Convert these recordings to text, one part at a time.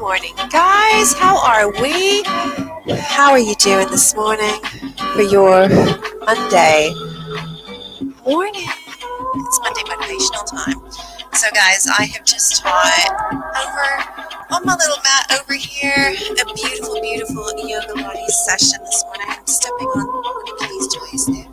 morning, guys. How are we? How are you doing this morning for your Monday morning? It's Monday motivational time. So, guys, I have just taught over on my little mat over here a beautiful, beautiful yoga Pilates session this morning. I'm stepping on Nikki's toys there.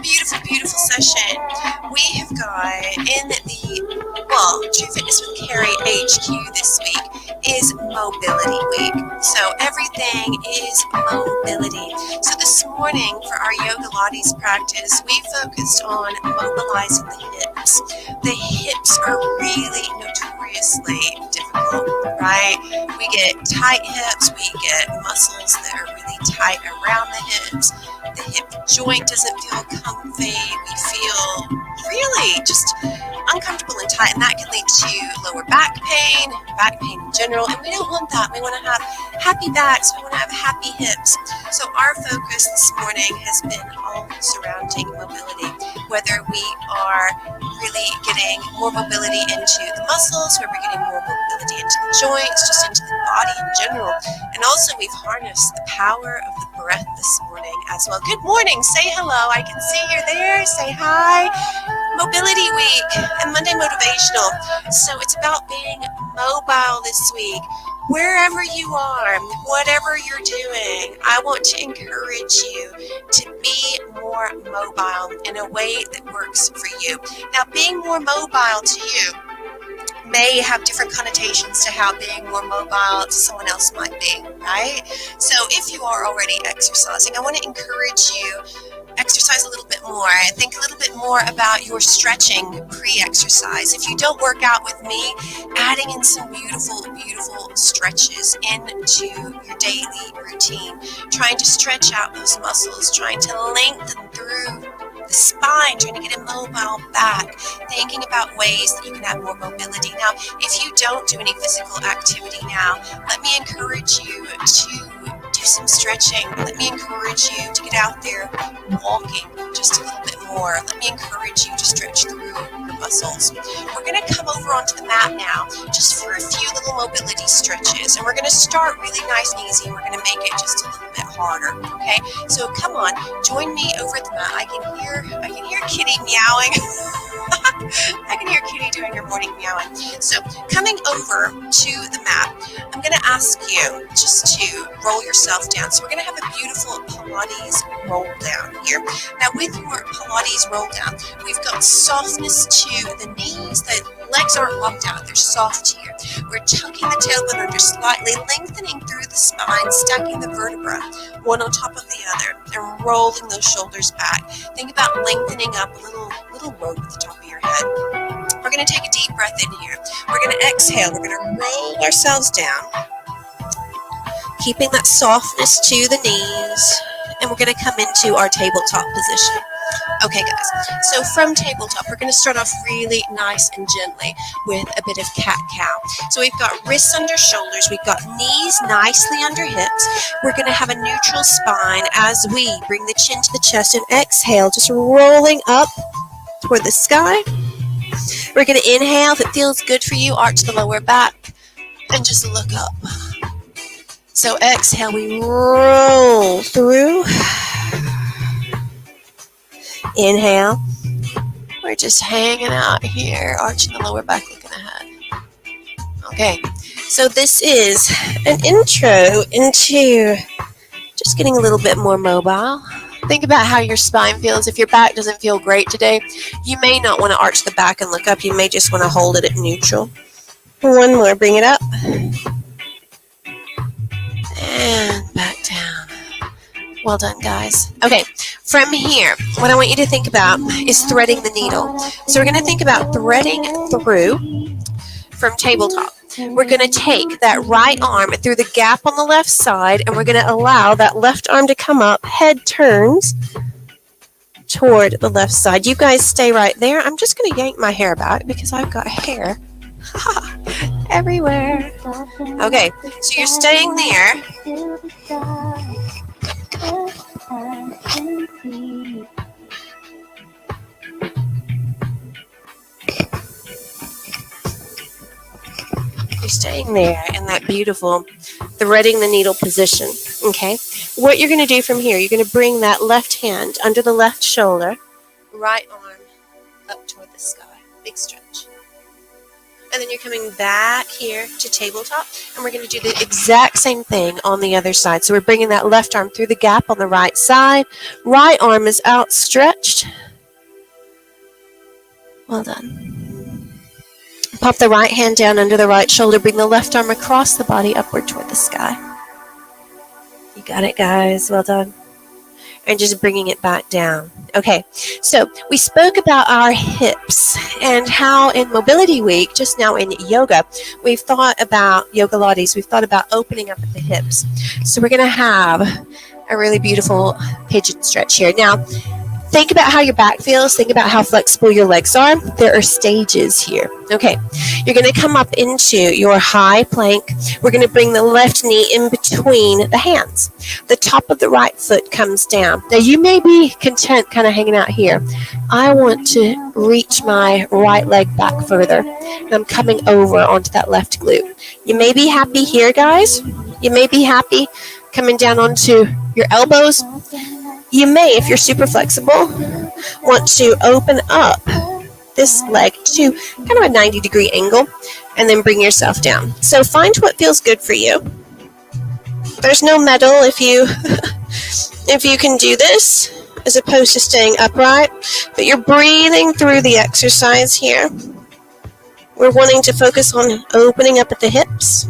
Beautiful, beautiful session. We have got in the True Fitness with Carrie HQ this week is Mobility Week. So everything is mobility. So this morning for our yoga Pilates practice, we focused on mobilizing the hips. The hips are really notoriously difficult, right? We get tight hips, we get muscles that are really tight around the hips. The hip joint doesn't feel comfy. We feel really just uncomfortable and tight, and that can lead to lower back pain in general, and we don't want that. We want to have happy backs, we want to have happy hips. So our focus this morning has been all surrounding mobility, whether we are really getting more mobility into the muscles, whether we're getting more mobility into the joints, just into the body in general. And also we've harnessed the power of the breath this morning as well. Good morning, say hello, I can see you're there, say hi. Mobility Week and Monday Motivational. So it's about being mobile this week. Wherever you are, whatever you're doing, I want to encourage you to be more mobile in a way that works for you. Now, being more mobile to you may have different connotations to how being more mobile to someone else might be, right? So if you are already exercising, I want to encourage you exercise a little bit more. Think a little bit more about your stretching pre-exercise. If you don't work out with me, adding in some beautiful, beautiful stretches into your daily routine, trying to stretch out those muscles, trying to lengthen through the spine, trying to get a mobile back, thinking about ways that you can have more mobility. Now, if you don't do any physical activity now, let me encourage you to do some stretching. Let me encourage you to get out there walking just a little bit more. Let me encourage you to stretch through your muscles. We're going to come over onto the mat now just for a few little mobility stretches, and we're going to start really nice and easy, and we're going to make it just a little bit harder, okay? So come on, join me over at the mat. I can hear Kitty meowing. I can hear Kitty doing her morning meowing. So coming over to the mat, I'm going to ask you just to roll yourself down. So we're going to have a beautiful Pilates roll down here. Now with your Pilates roll down, we've got softness to the knees. The legs aren't locked out. They're soft here. We're tucking the tailbone under slightly, lengthening through the spine, stacking the vertebra one on top of the other, and rolling those shoulders back. Think about lengthening up a little rope at the top of your head. We're going to take a deep breath in here. We're going to exhale. We're going to roll ourselves down, keeping that softness to the knees, and we're going to come into our tabletop position. Okay, guys, so from tabletop, we're going to start off really nice and gently with a bit of cat-cow. So we've got wrists under shoulders, we've got knees nicely under hips. We're going to have a neutral spine as we bring the chin to the chest and exhale, just rolling up toward the sky. We're going to inhale. If it feels good for you, arch the lower back and just look up. So exhale, we roll through. Inhale. We're just hanging out here, arching the lower back, looking ahead. Okay, so this is an intro into just getting a little bit more mobile. Think about how your spine feels. If your back doesn't feel great today, you may not want to arch the back and look up. You may just want to hold it at neutral. One more, bring it up. And back down. Well done, guys. Okay, from here, what I want you to think about is threading the needle. So we're going to think about threading through from tabletop. We're going to take that right arm through the gap on the left side, and we're going to allow that left arm to come up. Head turns toward the left side. You guys stay right there. I'm just going to yank my hair back because I've got hair everywhere. Okay, so you're staying there. You're staying there in that beautiful threading the needle position, okay? What you're going to do from here, you're going to bring that left hand under the left shoulder, right arm up toward the sky. Big stretch. And then you're coming back here to tabletop, and we're going to do the exact same thing on the other side. So we're bringing that left arm through the gap on the right side. Right arm is outstretched. Well done. Pop the right hand down under the right shoulder. Bring the left arm across the body upward toward the sky. You got it, guys. Well done. And just bringing it back down. Okay, so we spoke about our hips and how in Mobility Week, just now in yoga, we've thought about yoga lattes. We've thought about opening up at the hips. So we're going to have a really beautiful pigeon stretch here. Now, think about how your back feels. Think about how flexible your legs are. There are stages here. Okay, you're going to come up into your high plank. We're going to bring the left knee in between the hands. The top of the right foot comes down. Now, you may be content kind of hanging out here. I want to reach my right leg back further, and I'm coming over onto that left glute. You may be happy here, guys. You may be happy coming down onto your elbows. You may, if you're super flexible, want to open up this leg to kind of a 90-degree angle and then bring yourself down. So find what feels good for you. There's no medal if you can do this as opposed to staying upright, but you're breathing through the exercise here. We're wanting to focus on opening up at the hips.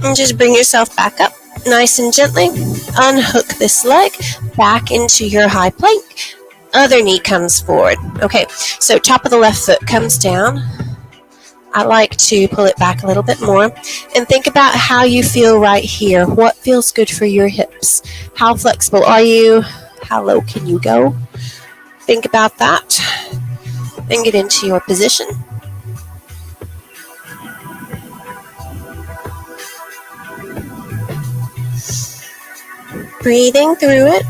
And just bring yourself back up nice and gently. Unhook this leg back into your high plank. Other knee comes forward. Okay, so top of the left foot comes down. I like to pull it back a little bit more. And think about how you feel right here. What feels good for your hips? How flexible are you? How low can you go? Think about that. And get into your position. Breathing through it.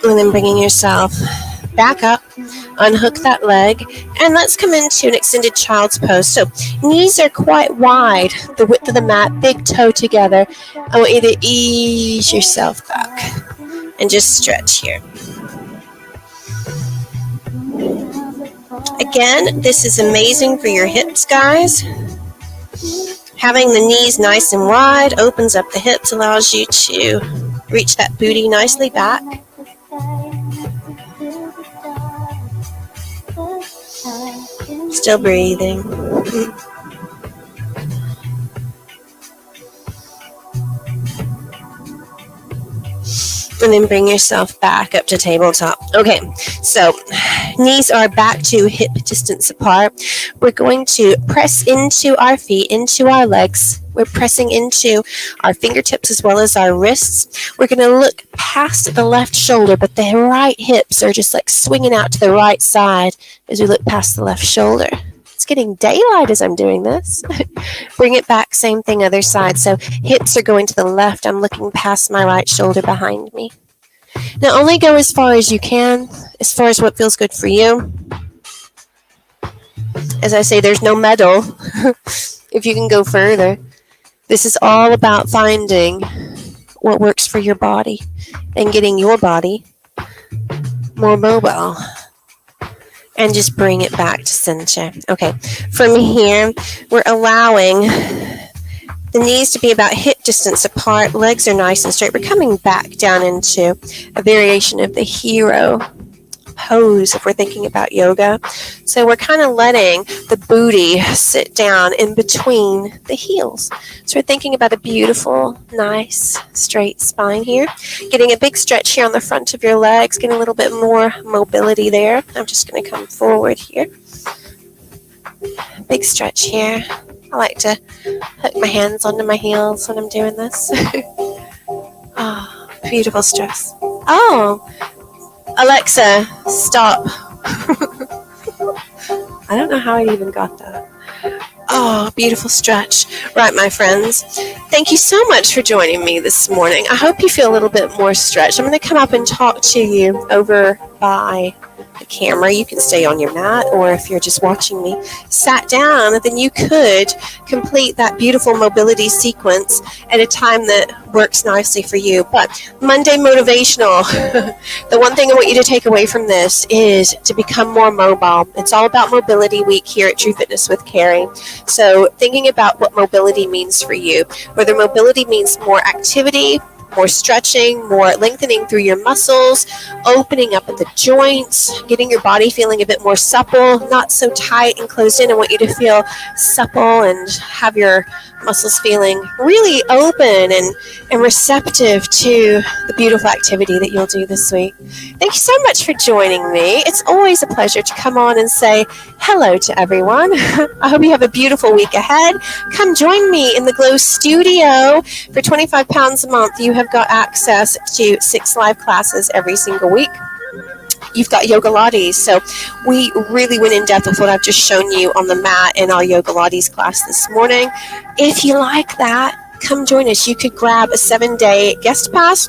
And then bringing yourself back up, unhook that leg, and let's come into an extended child's pose. So knees are quite wide, the width of the mat, big toe together. I want you to ease yourself back and just stretch here. Again, this is amazing for your hips, guys. Having the knees nice and wide opens up the hips, allows you to reach that booty nicely back. Still breathing. And then bring yourself back up to tabletop. Okay, so knees are back to hip distance apart. We're going to press into our feet, into our legs. We're pressing into our fingertips as well as our wrists. We're going to look past the left shoulder, but the right hips are just like swinging out to the right side as we look past the left shoulder. It's getting daylight as I'm doing this. Bring it back, same thing, other side. So hips are going to the left. I'm looking past my right shoulder behind me. Now only go as far as you can, as far as what feels good for you. As I say, there's no medal if you can go further. This is all about finding what works for your body and getting your body more mobile. And just bring it back to center. Okay, from here, we're allowing the knees to be about hip distance apart. Legs are nice and straight. We're coming back down into a variation of the hero pose if we're thinking about yoga. So we're kind of letting the booty sit down in between the heels. So we're thinking about a beautiful, nice, straight spine here. Getting a big stretch here on the front of your legs, getting a little bit more mobility there. I'm just going to come forward here. Big stretch here. I like to hook my hands onto my heels when I'm doing this. Oh, beautiful stress. Oh, Alexa, stop. I don't know how I even got that. Oh, beautiful stretch. Right, my friends. Thank you so much for joining me this morning. I hope you feel a little bit more stretched. I'm going to come up and talk to you over by the camera. You can stay on your mat, or if you're just watching me sat down, then you could complete that beautiful mobility sequence at a time that works nicely for you. But Monday Motivational, the one thing I want you to take away from this is to become more mobile. It's all about Mobility Week here at True Fitness with Carrie. So thinking about what mobility means for you, whether mobility means more activity, more stretching, more lengthening through your muscles, opening up at the joints, getting your body feeling a bit more supple, not so tight and closed in. I want you to feel supple and have your muscles feeling really open and receptive to the beautiful activity that you'll do this week. Thank you so much for joining me. It's always a pleasure to come on and say hello to everyone. I hope you have a beautiful week ahead. Come join me in the Glow Studio. For £25 a month, you have got access to 6 live classes every single week. You've got yoga lattes. So we really went in depth with what I've just shown you on the mat in our yoga lattes class this morning. If you like that, come join us. You could grab a 7-day guest pass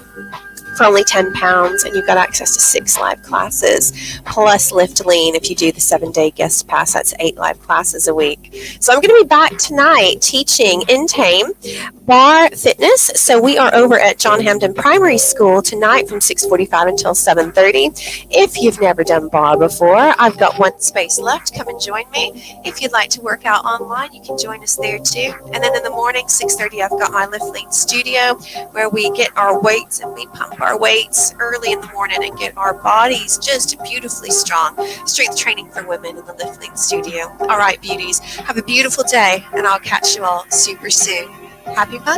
for only £10, and you've got access to 6 live classes, plus Lift Lean if you do the 7-day guest pass. That's 8 live classes a week. So I'm going to be back tonight teaching in Tame bar fitness. So we are over at John Hampden Primary School tonight from 6:45 until 7:30. If you've never done bar before, I've got 1 space left. Come and join me. If you'd like to work out online, you can join us there too. And then in the morning, 6:30, I've got my Lift Lean studio where we get our weights and we pump our weights early in the morning and get our bodies just beautifully strong. Strength training for women in the Lift Lean studio. All right, beauties, have a beautiful day, and I'll catch you all super soon. Happy Monday.